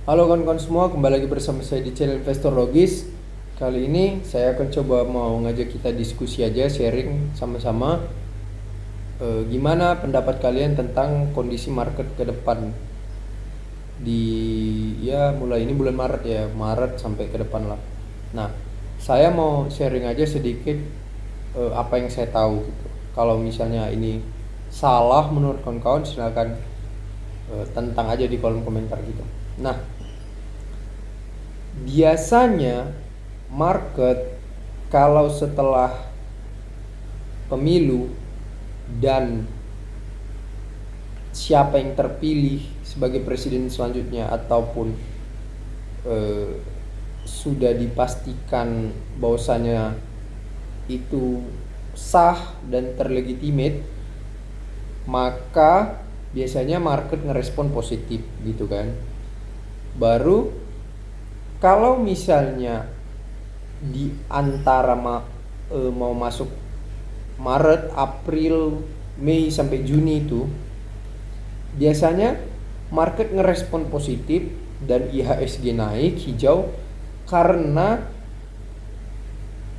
Halo kawan-kawan semua, kembali lagi bersama saya di channel Investor Logis. Kali ini saya akan coba mau ngajak kita diskusi aja, sharing sama-sama gimana pendapat kalian tentang kondisi market ke depan di mulai ini bulan Maret ya, Maret sampai ke depan lah. Nah, saya mau sharing aja sedikit apa yang saya tahu gitu. Kalau misalnya ini salah menurut kawan-kawan silakan tentang aja di kolom komentar gitu. Nah, biasanya market kalau setelah pemilu dan siapa yang terpilih sebagai presiden selanjutnya ataupun sudah dipastikan bahwasanya itu sah dan terlegitimate, maka biasanya market ngerespon positif gitu kan. Baru kalau misalnya di antara mau masuk Maret, April, Mei sampai Juni itu biasanya market ngerespon positif dan IHSG naik hijau karena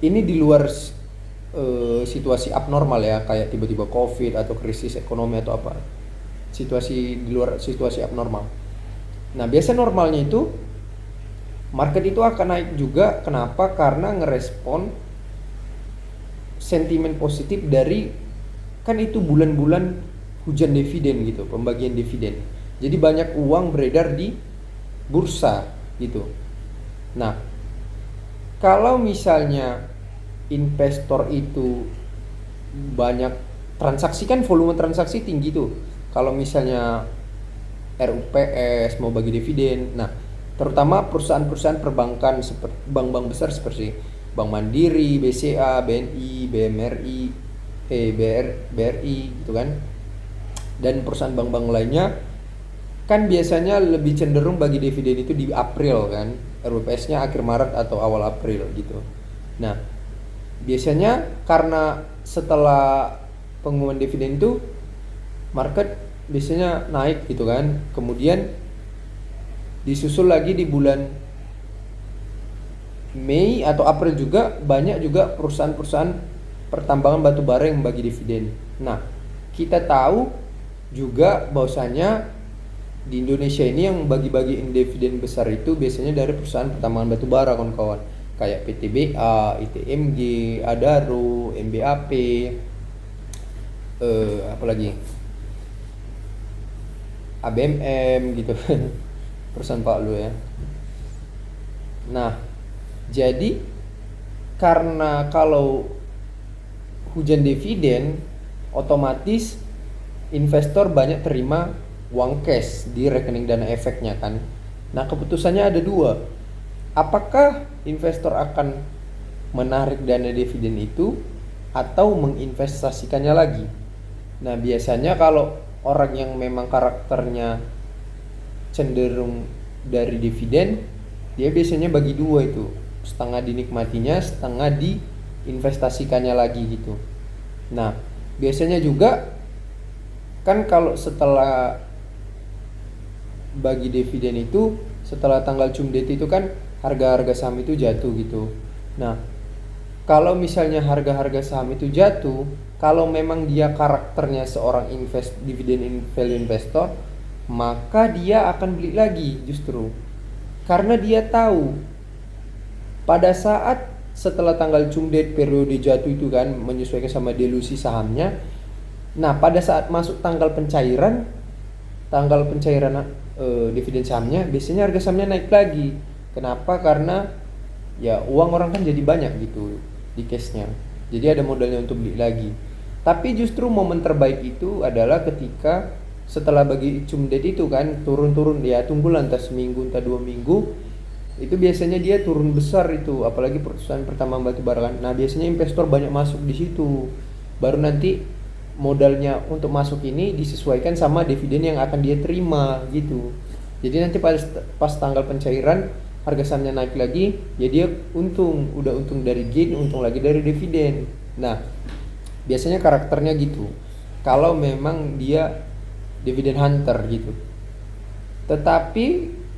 ini di luar situasi abnormal ya, kayak tiba-tiba COVID atau krisis ekonomi atau apa, situasi di luar situasi abnormal. Nah, biasa normalnya itu market itu akan naik juga. Kenapa? Karena ngerespon sentimen positif dari, kan itu bulan-bulan hujan dividen gitu, pembagian dividen. Jadi banyak uang beredar di bursa gitu. Nah, kalau misalnya investor itu banyak transaksi, kan volume transaksi tinggi tuh. Kalau misalnya RUPS mau bagi dividen, nah terutama perusahaan-perusahaan perbankan seperti bank-bank besar seperti Bank Mandiri, BCA, BNI, BMRI, BRI gitu kan, dan perusahaan bank-bank lainnya kan biasanya lebih cenderung bagi dividen itu di April kan, RUPS-nya akhir Maret atau awal April gitu. Nah, biasanya karena setelah pengumuman dividen itu market biasanya naik gitu kan, kemudian disusul lagi di bulan Mei atau April juga banyak juga perusahaan-perusahaan pertambangan batu bara yang bagi dividen. Nah, kita tahu juga bahwasanya di Indonesia ini yang bagi-bagi dividen besar itu biasanya dari perusahaan pertambangan batu bara kawan-kawan, kayak PTBA, ITMG, Adaro, MBAP, apalagi ABMM gitu perusahaan Pak Lu ya. Nah, jadi karena kalau hujan dividen otomatis investor banyak terima uang cash di rekening dana efeknya kan. Nah, keputusannya ada dua. Apakah investor akan menarik dana dividen itu atau menginvestasikannya lagi? Nah, biasanya kalau orang yang memang karakternya cenderung dari dividen, dia biasanya bagi dua itu, setengah dinikmatinya, setengah diinvestasikannya lagi gitu. Nah, biasanya juga kan kalau setelah bagi dividen itu, setelah tanggal cum date itu kan harga-harga saham itu jatuh gitu. Nah, kalau misalnya harga-harga saham itu jatuh, kalau memang dia karakternya seorang dividen value investor, maka dia akan beli lagi justru. Karena dia tahu pada saat setelah tanggal cum date periode jatuh itu kan menyesuaikan sama delusi sahamnya. Nah, pada saat masuk tanggal pencairan dividen sahamnya, biasanya harga sahamnya naik lagi. Kenapa? Karena ya uang orang kan jadi banyak gitu di cashnya, jadi ada modalnya untuk beli lagi. Tapi justru momen terbaik itu adalah ketika setelah bagi cum date itu kan turun-turun, ya tunggulah entah seminggu entah 2 minggu, itu biasanya dia turun besar itu, apalagi perusahaan pertama batu bara kan. Nah, biasanya investor banyak masuk di situ, baru nanti modalnya untuk masuk ini disesuaikan sama dividen yang akan dia terima gitu. Jadi nanti pas tanggal pencairan harga sahamnya naik lagi, ya dia untung, udah untung dari gain, untung lagi dari dividen. Nah, biasanya karakternya gitu kalau memang dia dividen hunter gitu. Tetapi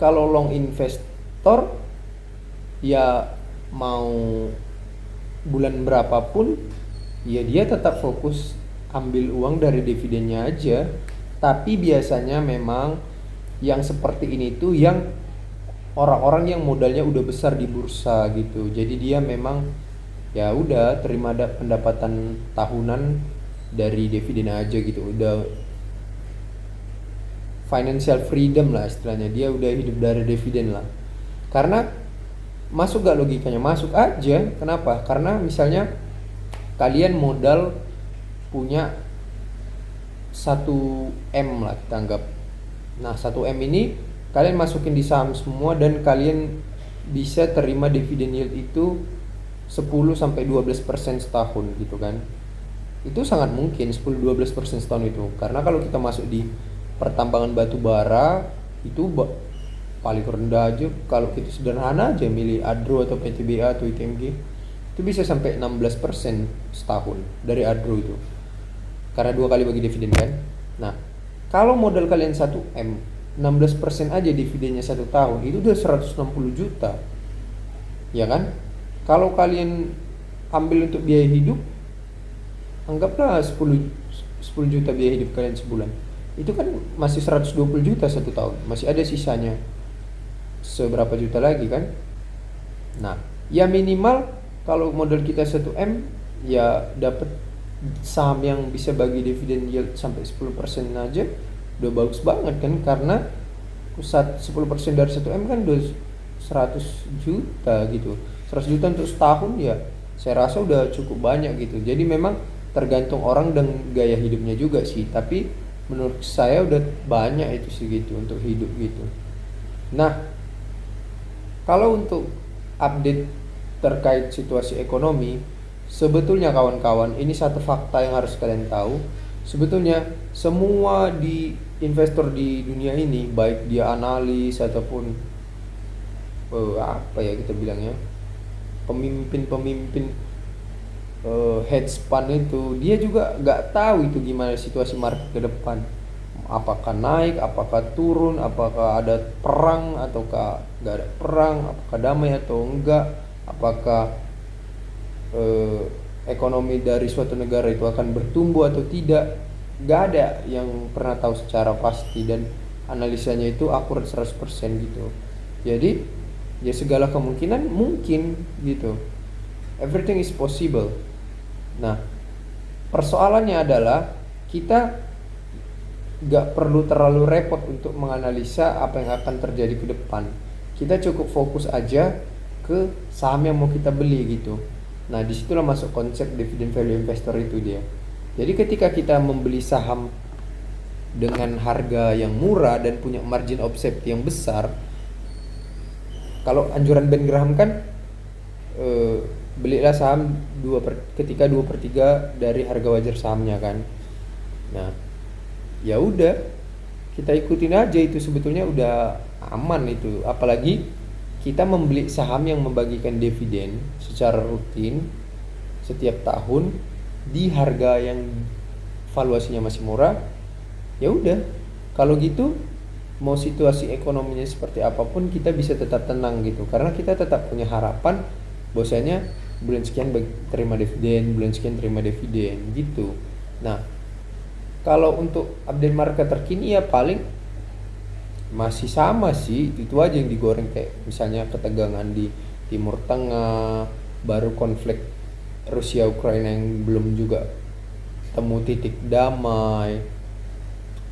kalau long investor ya mau bulan berapapun ya dia tetap fokus ambil uang dari dividennya aja. Tapi biasanya memang yang seperti ini tuh yang orang-orang yang modalnya udah besar di bursa gitu. Jadi dia memang ya udah terima pendapatan tahunan dari dividen aja gitu. Udah financial freedom lah istilahnya. Dia udah hidup dari dividen lah. Karena masuk gak logikanya? Masuk aja. Kenapa? Karena misalnya kalian modal punya 1M lah kita anggap. Nah 1M ini kalian masukin di saham semua dan kalian bisa terima dividen yield itu 10-12% setahun gitu kan. Itu sangat mungkin 10-12% setahun itu. Karena kalau kita masuk di pertambangan batu bara itu paling rendah aja kalau kita sederhana aja milih Adro atau PTBA atau ITMG itu bisa sampai 16% setahun dari Adro itu. Karena 2 kali bagi dividen kan. Nah, kalau modal kalian 1M 16% aja dividennya 1 tahun itu udah 160 juta. Ya kan? Kalau kalian ambil untuk biaya hidup anggaplah 10 juta biaya hidup kalian sebulan. Itu kan masih 120 juta 1 tahun. Masih ada sisanya seberapa juta lagi kan. Nah ya minimal kalau modal kita 1M ya dapat saham yang bisa bagi dividen yield sampai 10% aja udah bagus banget kan. Karena 10% dari 1M kan udah 100 juta gitu. 100 juta untuk setahun ya saya rasa udah cukup banyak gitu. Jadi memang tergantung orang dan gaya hidupnya juga sih. Tapi menurut saya udah banyak itu sih gitu untuk hidup gitu. Nah kalau untuk update terkait situasi ekonomi, sebetulnya kawan-kawan, ini satu fakta yang harus kalian tahu. Sebetulnya semua di investor di dunia ini, baik dia analis ataupun apa ya kita bilangnya, pemimpin hedge fund itu, dia juga nggak tahu itu gimana situasi market ke depan. Apakah naik, apakah turun, apakah ada perang ataukah nggak ada perang, apakah damai atau enggak, apakah ekonomi dari suatu negara itu akan bertumbuh atau tidak. Nggak ada yang pernah tahu secara pasti dan analisanya itu akurat 100% gitu. Jadi ya segala kemungkinan mungkin gitu. Everything is possible. Nah persoalannya adalah kita gak perlu terlalu repot untuk menganalisa apa yang akan terjadi ke depan. Kita cukup fokus aja ke saham yang mau kita beli gitu. Nah disitulah masuk konsep dividend value investor itu dia. Jadi ketika kita membeli saham dengan harga yang murah dan punya margin of safety yang besar, kalau anjuran Ben Graham kan belilah saham ketika 2/3 dari harga wajar sahamnya kan. Nah ya udah kita ikutin aja, itu sebetulnya udah aman itu. Apalagi kita membeli saham yang membagikan dividen secara rutin setiap tahun di harga yang valuasinya masih murah. Ya udah kalau gitu mau situasi ekonominya seperti apapun kita bisa tetap tenang gitu, karena kita tetap punya harapan bahwasanya bulan sekian terima dividen, bulan sekian terima dividen gitu. Nah kalau untuk update market terkini ya paling masih sama sih, itu aja yang digoreng, kayak misalnya ketegangan di Timur Tengah, baru konflik Rusia Ukraina yang belum juga temu titik damai,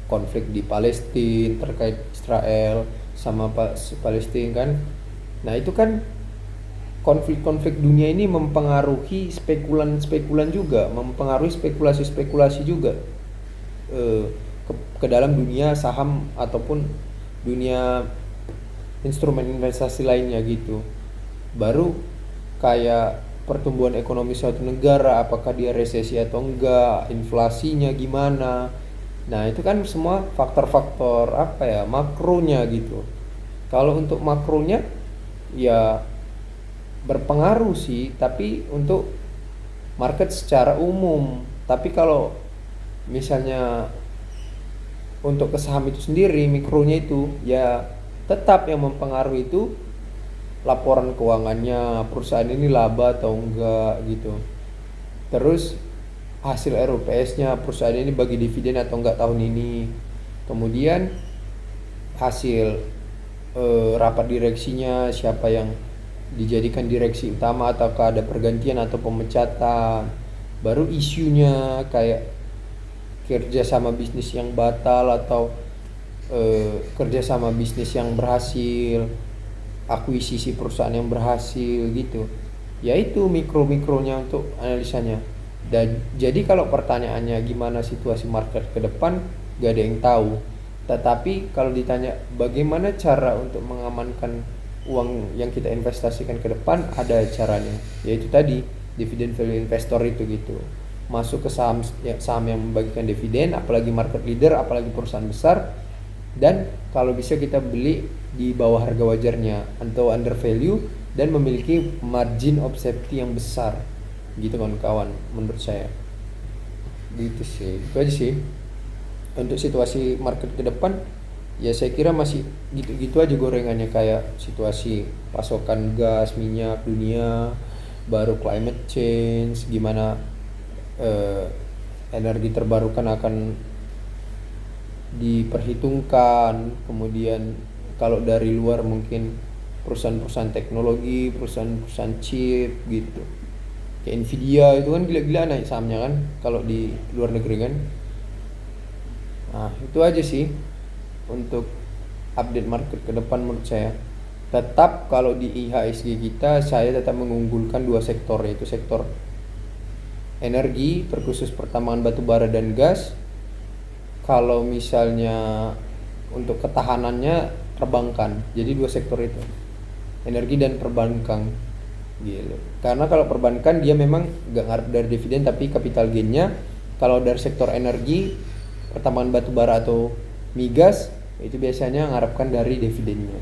konflik di Palestina terkait Israel sama Palestina kan. Nah itu kan konflik-konflik dunia ini mempengaruhi spekulan-spekulan juga, mempengaruhi spekulasi-spekulasi juga ke dalam dunia saham ataupun dunia instrumen investasi lainnya gitu. Baru kayak pertumbuhan ekonomi suatu negara, apakah dia resesi atau enggak, inflasinya gimana. Nah itu kan semua faktor-faktor apa ya, makronya gitu. Kalau untuk makronya ya berpengaruh sih, tapi untuk market secara umum. Tapi kalau misalnya untuk ke saham itu sendiri, mikronya itu ya Tetap yang mempengaruhi itu laporan keuangannya, perusahaan ini laba atau enggak gitu. Terus hasil RUPS-nya, perusahaan ini bagi dividen atau enggak tahun ini. Kemudian hasil rapat direksinya, siapa yang dijadikan direksi utama ataukah ada pergantian atau pemecatan. Baru isunya kayak kerjasama bisnis yang batal atau kerjasama bisnis yang berhasil, akuisisi perusahaan yang berhasil gitu. Yaitu mikro-mikronya untuk analisanya. Dan jadi kalau pertanyaannya gimana situasi market ke depan, gak ada yang tahu. Tetapi kalau ditanya bagaimana cara untuk mengamankan uang yang kita investasikan ke depan, ada caranya. Yaitu tadi dividen value investor itu gitu. Masuk ke saham yang membagikan dividen, apalagi market leader, apalagi perusahaan besar. Dan kalau bisa kita beli di bawah harga wajarnya atau under value dan memiliki margin of safety yang besar gitu kawan-kawan, menurut saya gitu sih. Itu aja sih untuk situasi market ke depan. Ya saya kira masih gitu-gitu aja gorengannya, kayak situasi pasokan gas minyak dunia, baru climate change, gimana energi terbarukan akan diperhitungkan. Kemudian kalau dari luar mungkin perusahaan-perusahaan teknologi, perusahaan-perusahaan chip gitu. Kayak Nvidia itu kan gila-gila naik sahamnya kan kalau di luar negeri kan. Nah, itu aja sih untuk update market ke depan menurut saya. Tetap kalau di IHSG kita, saya tetap mengunggulkan dua sektor, yaitu sektor energi terkhusus pertambangan batu bara dan gas. Kalau misalnya untuk ketahanannya perbankan. Jadi dua sektor itu, energi dan perbankan gitu. Karena kalau perbankan dia memang gak ngarep dari dividen tapi capital gainnya. Kalau dari sektor energi, pertambangan batu bara atau migas, itu biasanya ngarepkan dari dividennya.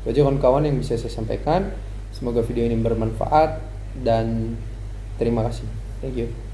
Itu aja kawan-kawan yang bisa saya sampaikan. Semoga video ini bermanfaat dan terima kasih. Thank you.